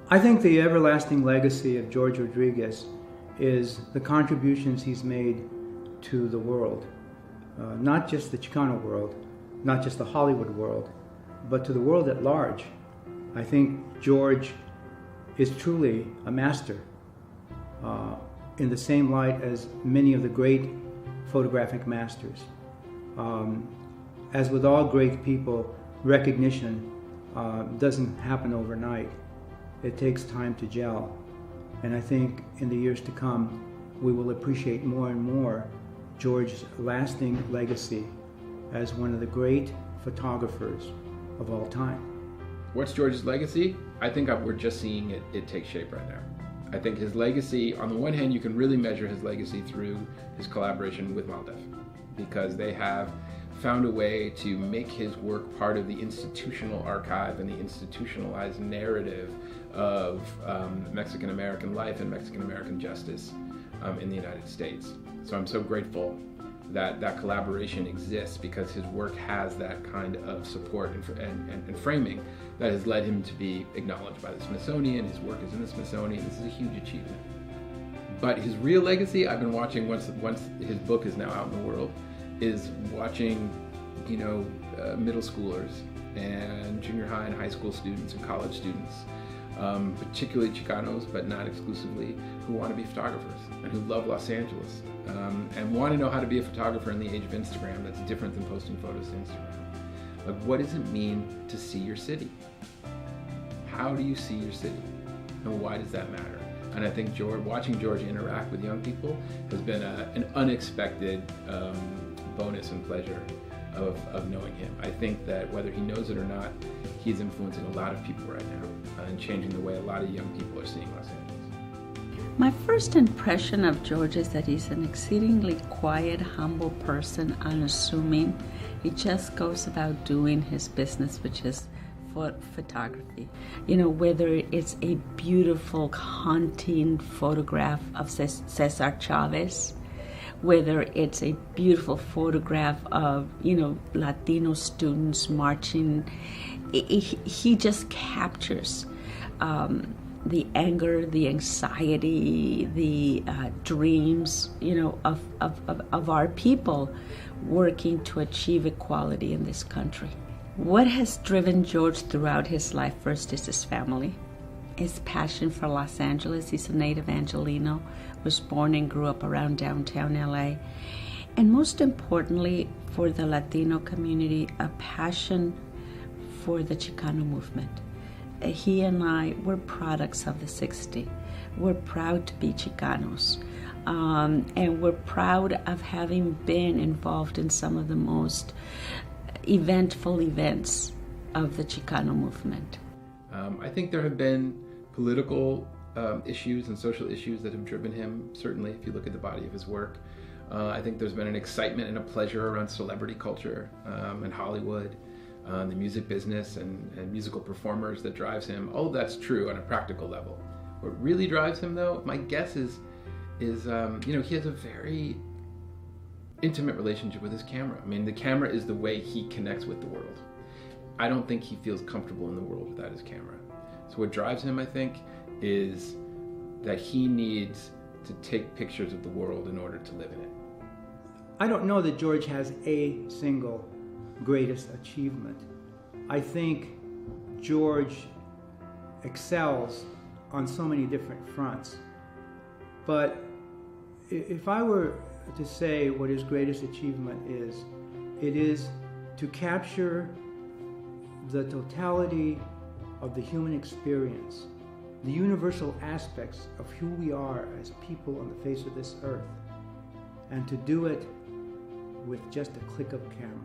I think the everlasting legacy of George Rodriguez is the contributions he's made to the world, not just the Chicano world, not just the Hollywood world, but to the world at large. I think George is truly a master in the same light as many of the great photographic masters. As with all great people, recognition doesn't happen overnight. It takes time to gel. And I think in the years to come, we will appreciate more and more George's lasting legacy as one of the great photographers of all time. What's George's legacy? I think we're just seeing it take shape right now. I think his legacy, on the one hand, you can really measure his legacy through his collaboration with MALDEF, because they have found a way to make his work part of the institutional archive and the institutionalized narrative of Mexican-American life and Mexican-American justice in the United States. So I'm so grateful that that collaboration exists, because his work has that kind of support and framing that has led him to be acknowledged by the Smithsonian. His work is in the Smithsonian. This is a huge achievement. But his real legacy, I've been watching once his book is now out in the world, is watching, middle schoolers and junior high and high school students and college students, particularly Chicanos, but not exclusively, who want to be photographers and who love Los Angeles and want to know how to be a photographer in the age of Instagram that's different than posting photos to Instagram. Like, what does it mean to see your city? How do you see your city? And why does that matter? And I think watching George interact with young people has been an unexpected bonus and pleasure of knowing him. I think that whether he knows it or not, he's influencing a lot of people right now and changing the way a lot of young people are seeing Los Angeles. My first impression of George is that he's an exceedingly quiet, humble person, unassuming. He just goes about doing his business, which is photography. Whether it's a beautiful haunting photograph of Cesar Chavez, whether it's a beautiful photograph of, Latino students marching, he just captures the anger, the anxiety, the dreams, of our people working to achieve equality in this country. What has driven George throughout his life first is his family, his passion for Los Angeles. He's a native Angelino, was born and grew up around downtown LA. And most importantly, for the Latino community, a passion for the Chicano movement. He and I were products of the 60s. We're proud to be Chicanos. And we're proud of having been involved in some of the most eventful events of the Chicano movement. I think there have been political issues and social issues that have driven him, certainly, if you look at the body of his work. I think there's been an excitement and a pleasure around celebrity culture and Hollywood, the music business and musical performers that drives him. All of that's true on a practical level. What really drives him, though, my guess is he has a very intimate relationship with his camera. I mean, the camera is the way he connects with the world. I don't think he feels comfortable in the world without his camera. So what drives him, I think, is that he needs to take pictures of the world in order to live in it. I don't know that George has a single greatest achievement. I think George excels on so many different fronts. But if I were to say what his greatest achievement is, it is to capture the totality of the human experience, the universal aspects of who we are as people on the face of this earth, and to do it with just a click of a camera.